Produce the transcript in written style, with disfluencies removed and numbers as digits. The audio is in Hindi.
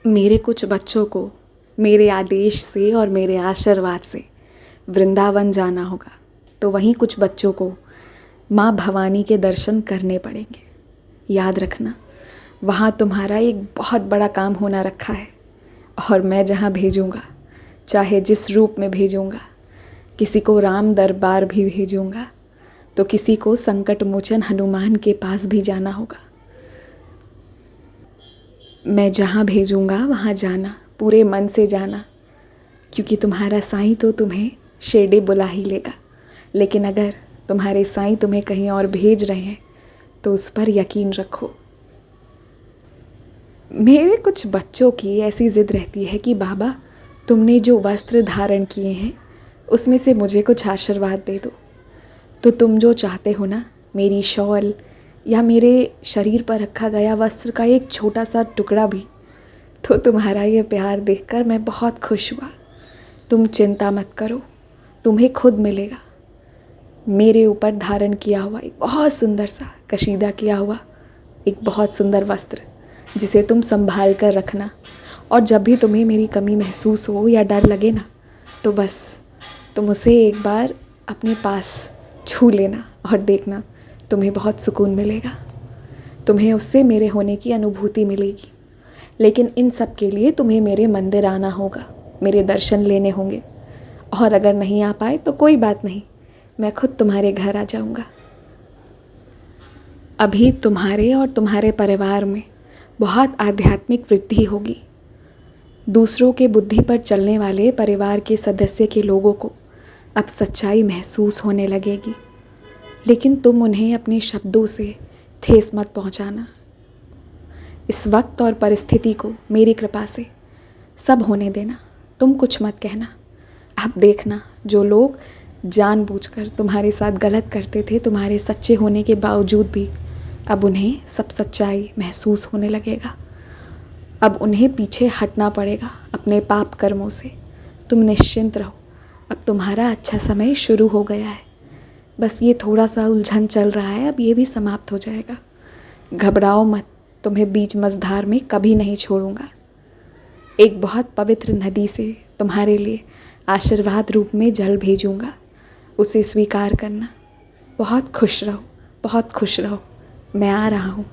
मेरे कुछ बच्चों को मेरे आदेश से और मेरे आशीर्वाद से वृंदावन जाना होगा, तो वहीं कुछ बच्चों को माँ भवानी के दर्शन करने पड़ेंगे। याद रखना, वहाँ तुम्हारा एक बहुत बड़ा काम होना रखा है और मैं जहाँ भेजूँगा, चाहे जिस रूप में भेजूँगा, किसी को राम दरबार भी भेजूँगा तो किसी को संकट मोचन हनुमान के पास भी जाना होगा। मैं जहाँ भेजूँगा वहाँ जाना, पूरे मन से जाना, क्योंकि तुम्हारा साईं तो तुम्हें शिरडी बुला ही लेगा। लेकिन अगर तुम्हारे साईं तुम्हें कहीं और भेज रहे हैं तो उस पर यकीन रखो। मेरे कुछ बच्चों की ऐसी ज़िद रहती है कि बाबा तुमने जो वस्त्र धारण किए हैं उसमें से मुझे कुछ आशीर्वाद दे दो। तो तुम जो चाहते हो ना, मेरी शॉल या मेरे शरीर पर रखा गया वस्त्र का एक छोटा सा टुकड़ा भी, तो तुम्हारा ये प्यार देखकर मैं बहुत खुश हुआ। तुम चिंता मत करो, तुम्हें खुद मिलेगा। मेरे ऊपर धारण किया हुआ एक बहुत सुंदर सा कशीदा किया हुआ एक बहुत सुंदर वस्त्र, जिसे तुम संभाल कर रखना। और जब भी तुम्हें मेरी कमी महसूस हो या डर लगे ना, तो बस तुम उसे एक बार अपने पास छू लेना और देखना, तुम्हें बहुत सुकून मिलेगा। तुम्हें उससे मेरे होने की अनुभूति मिलेगी। लेकिन इन सब के लिए तुम्हें मेरे मंदिर आना होगा, मेरे दर्शन लेने होंगे। और अगर नहीं आ पाए तो कोई बात नहीं, मैं खुद तुम्हारे घर आ जाऊंगा। अभी तुम्हारे और तुम्हारे परिवार में बहुत आध्यात्मिक वृद्धि होगी। दूसरों के बुद्धि पर चलने वाले परिवार के सदस्य के लोगों को अब सच्चाई महसूस होने लगेगी। लेकिन तुम उन्हें अपने शब्दों से ठेस मत पहुंचाना। इस वक्त और परिस्थिति को मेरी कृपा से सब होने देना, तुम कुछ मत कहना। अब देखना, जो लोग जानबूझकर तुम्हारे साथ गलत करते थे, तुम्हारे सच्चे होने के बावजूद भी, अब उन्हें सब सच्चाई महसूस होने लगेगा। अब उन्हें पीछे हटना पड़ेगा अपने पाप कर्मों से। तुम निश्चिंत रहो, अब तुम्हारा अच्छा समय शुरू हो गया है। बस ये थोड़ा सा उलझन चल रहा है, अब ये भी समाप्त हो जाएगा। घबराओ मत, तुम्हें बीच मझधार में कभी नहीं छोड़ूंगा। एक बहुत पवित्र नदी से तुम्हारे लिए आशीर्वाद रूप में जल भेजूंगा, उसे स्वीकार करना। बहुत खुश रहो, बहुत खुश रहो। मैं आ रहा हूँ।